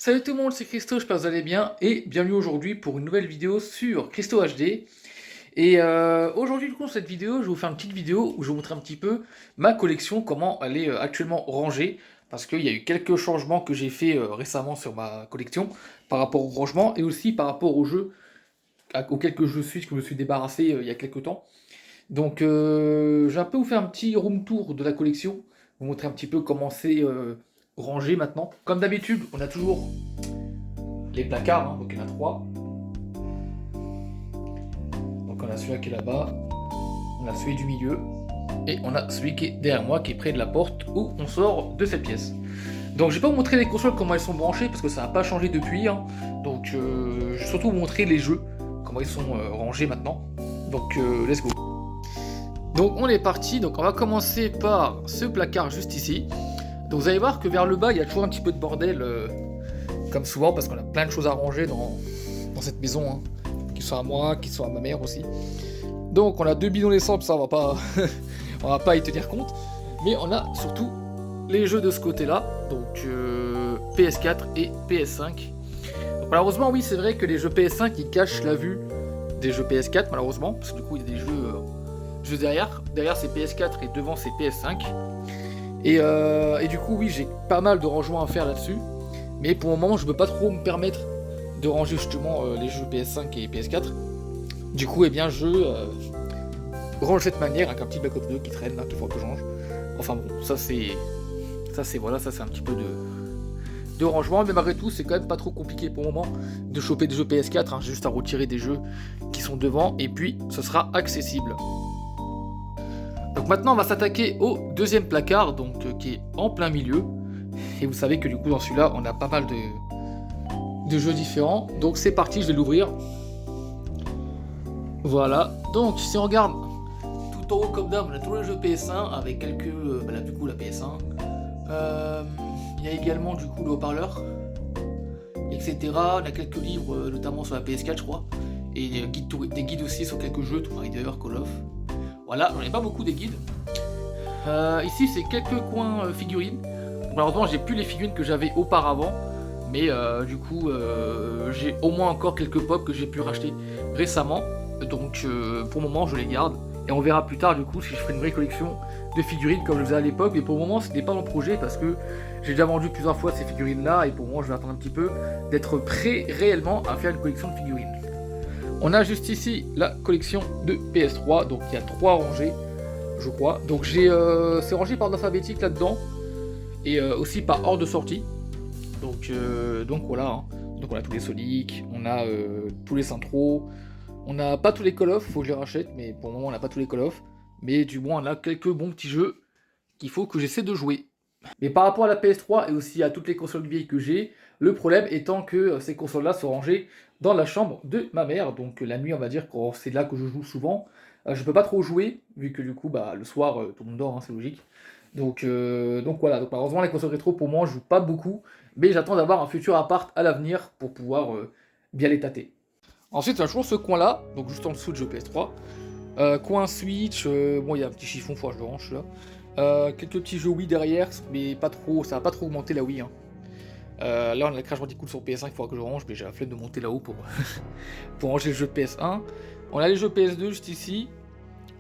Salut tout le monde, c'est Christo, j'espère que vous allez bien et bienvenue aujourd'hui pour une nouvelle vidéo sur Christo HD. Et aujourd'hui, du coup, dans cette vidéo, je vais vous faire une petite vidéo où je vais vous montrer un petit peu ma collection, comment elle est actuellement rangée, parce qu'il y a eu quelques changements que j'ai fait récemment sur ma collection par rapport au rangement et aussi par rapport aux jeux, aux quelques jeux Switch que je me suis débarrassé il y a quelques temps. Donc, je vais un peu vous faire un petit room tour de la collection, vous montrer un petit peu comment c'est rangé maintenant. Comme d'habitude, on a toujours les placards, hein, donc il y en a trois. Donc on a celui-là qui est là-bas, on a celui du milieu, et on a celui qui est derrière moi, qui est près de la porte où on sort de cette pièce. Donc je vais pas vous montrer les consoles comment elles sont branchées, parce que ça n'a pas changé depuis, hein. Donc je vais surtout vous montrer les jeux, comment ils sont rangés maintenant. Donc let's go. Donc on est parti, donc on va commencer par ce placard juste ici. Donc vous allez voir que vers le bas, il y a toujours un petit peu de bordel, comme souvent, parce qu'on a plein de choses à ranger dans cette maison, hein, qui sont à moi, qui sont à ma mère aussi. Donc on a deux bidons d'essence, ça on va pas, on va pas y tenir compte. Mais on a surtout les jeux de ce côté-là, donc PS4 et PS5. Donc, malheureusement, oui, c'est vrai que les jeux PS5 ils cachent la vue des jeux PS4, malheureusement, parce que du coup il y a des jeux derrière. Derrière c'est PS4 et devant c'est PS5. Et du coup, oui, j'ai pas mal de rangements à faire là-dessus. Mais pour le moment, je peux pas trop me permettre de ranger justement les jeux PS5 et PS4. Du coup, eh bien, je range de cette manière avec un petit Black Ops 2 qui traîne là, qu'il faut que je range. Enfin bon, ça c'est un petit peu de rangement, mais malgré tout, c'est quand même pas trop compliqué pour le moment de choper des jeux PS4. Hein. J'ai juste à retirer des jeux qui sont devant et puis ce sera accessible. Donc maintenant, on va s'attaquer au deuxième placard, donc qui est en plein milieu. Et vous savez que du coup, dans celui-là, on a pas mal de jeux différents. Donc c'est parti, je vais l'ouvrir. Voilà. Donc si on regarde tout en haut comme d'hab, on a tous les jeux PS1 avec quelques, là, du coup la PS1. Il y a également du coup le haut-parleur, etc. On a quelques livres, notamment sur la PS4, je crois. Et des guides aussi sur quelques jeux, Tomb Raider, Call of. Voilà, j'en ai pas beaucoup des guides. Ici, c'est quelques coins figurines. Malheureusement, j'ai plus les figurines que j'avais auparavant. Mais du coup, j'ai au moins encore quelques pop que j'ai pu racheter récemment. Donc pour le moment, je les garde. Et on verra plus tard, du coup, si je ferai une vraie collection de figurines comme je faisais à l'époque. Mais pour le moment, ce n'est pas mon projet parce que j'ai déjà vendu plusieurs fois ces figurines-là. Et pour le moment, je vais attendre un petit peu d'être prêt réellement à faire une collection de figurines. On a juste ici la collection de PS3, donc il y a 3 rangées, je crois. Donc c'est rangé par alphabétique là-dedans, et aussi par ordre de sortie. Donc voilà, hein. Donc on a tous les Sonic, on a tous les Centros, on n'a pas tous les Call of, faut que je les rachète, mais pour le moment on n'a pas tous les Call of. Mais du moins on a quelques bons petits jeux qu'il faut que j'essaie de jouer. Mais par rapport à la PS3 et aussi à toutes les consoles vieilles que j'ai, le problème étant que ces consoles-là sont rangées dans la chambre de ma mère. Donc la nuit, on va dire que c'est là que je joue souvent. Je peux pas trop jouer, vu que du coup, le soir, tout le monde dort, hein, c'est logique. Donc voilà, donc malheureusement les consoles rétro pour moi je joue pas beaucoup, mais j'attends d'avoir un futur appart à l'avenir pour pouvoir bien les tâter. Ensuite, on a toujours ce coin-là, donc juste en dessous de jeu PS3. Coin Switch, bon il y a un petit chiffon, faut que je le range là. Quelques petits jeux Wii derrière, mais pas trop, ça va pas trop augmenter la Wii. Hein. Là on a le Crash Bandicoot sur PS5, il faudra que je range, mais j'ai la flemme de monter là-haut pour, pour ranger le jeu PS1. On a les jeux PS2 juste ici.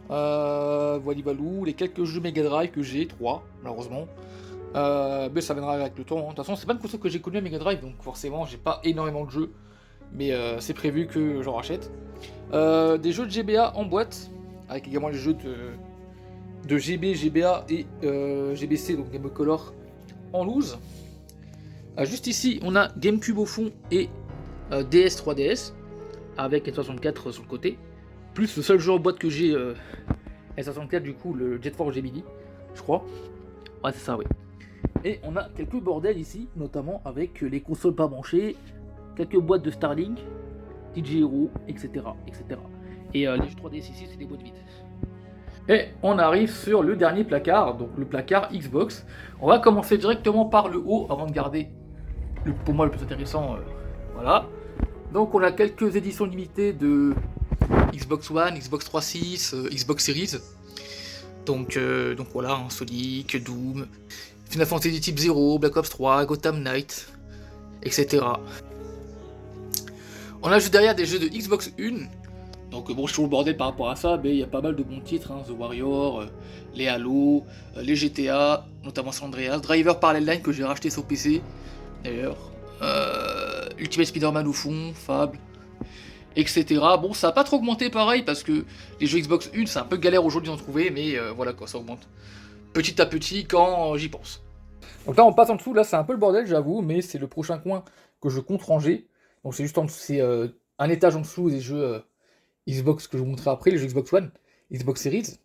Voilou, les quelques jeux Mega Drive que j'ai, 3 malheureusement. Mais ça viendra avec le temps. Hein. De toute façon, c'est pas une console que j'ai connue à Mega Drive, donc forcément j'ai pas énormément de jeux. Mais c'est prévu que j'en rachète. Des jeux de GBA en boîte, avec également les jeux de GB, GBA et GBC, donc Game Boy Color, en loose. Juste ici, on a GameCube au fond et DS 3DS, avec N64 sur le côté. Plus le seul jeu en boîte que j'ai, N64, du coup, le Jet Force Gemini, je crois. Ouais, c'est ça, oui. Et on a quelques bordels ici, notamment avec les consoles pas branchées, quelques boîtes de Starlink, DJ Hero, etc. etc. Et les jeux 3DS ici, c'est des boîtes vides. Et on arrive sur le dernier placard, donc le placard Xbox. On va commencer directement par le haut avant de garder, pour moi, le plus intéressant. Voilà. Donc on a quelques éditions limitées de Xbox One, Xbox 360, Xbox Series. Donc voilà, hein, Sonic, Doom, Final Fantasy Type 0, Black Ops 3, Gotham Knight, etc. On a juste derrière des jeux de Xbox One. Donc bon, je trouve le bordel par rapport à ça, mais il y a pas mal de bons titres, hein, The Warrior, les Halo, les GTA, notamment San Andreas, Driver Parallel Line que j'ai racheté sur PC, d'ailleurs, Ultimate Spider-Man au fond, Fable, etc. Bon, ça a pas trop augmenté pareil, parce que les jeux Xbox One, c'est un peu galère aujourd'hui d'en trouver, mais voilà quoi, ça augmente petit à petit quand j'y pense. Donc là, on passe en dessous, là c'est un peu le bordel, j'avoue, mais c'est le prochain coin que je compte ranger. Donc c'est juste en dessous, c'est un étage en dessous des jeux Xbox que je vous montrerai après, les jeux Xbox One, Xbox Series.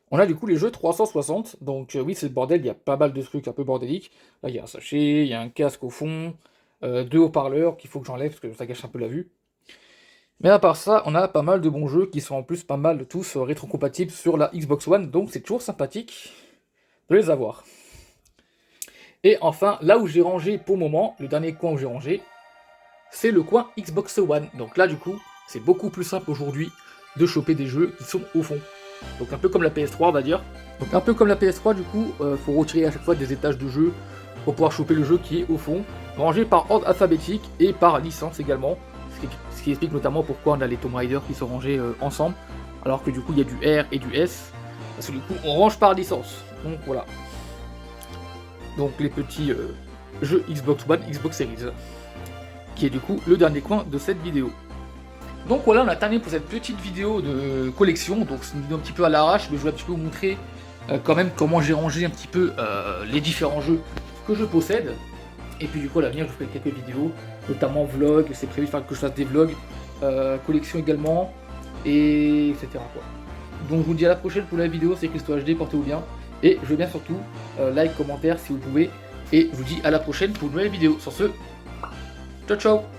On a du coup les jeux 360, donc oui c'est le bordel, il y a pas mal de trucs un peu bordéliques. Là il y a un sachet, il y a un casque au fond, 2 haut-parleurs qu'il faut que j'enlève parce que ça gâche un peu la vue. Mais à part ça, on a pas mal de bons jeux qui sont en plus pas mal tous rétrocompatibles sur la Xbox One, donc c'est toujours sympathique de les avoir. Et enfin, là où j'ai rangé pour le moment, le dernier coin où j'ai rangé, c'est le coin Xbox One. Donc là du coup, c'est beaucoup plus simple aujourd'hui de choper des jeux qui sont au fond. Donc un peu comme la PS3 on va dire. Donc un peu comme la PS3 du coup, faut retirer à chaque fois des étages de jeu pour pouvoir choper le jeu qui est au fond. Rangé par ordre alphabétique et par licence également. Ce qui explique notamment pourquoi on a les Tomb Raider qui sont rangés ensemble. Alors que du coup il y a du R et du S. Parce que du coup on range par licence. Donc voilà. Donc les petits jeux Xbox One, Xbox Series. Qui est du coup le dernier coin de cette vidéo. Donc voilà, on a terminé pour cette petite vidéo de collection. Donc c'est une vidéo un petit peu à l'arrache, mais je voulais un petit peu vous montrer quand même comment j'ai rangé un petit peu les différents jeux que je possède. Et puis du coup à l'avenir je ferai quelques vidéos, notamment vlog, c'est prévu que je fasse des vlogs, collection également, et etc. quoi. Donc je vous dis à la prochaine pour la vidéo, c'est Christo HD, portez-vous bien. Et je veux bien surtout like, commentaire si vous pouvez. Et je vous dis à la prochaine pour une nouvelle vidéo. Sur ce, ciao ciao.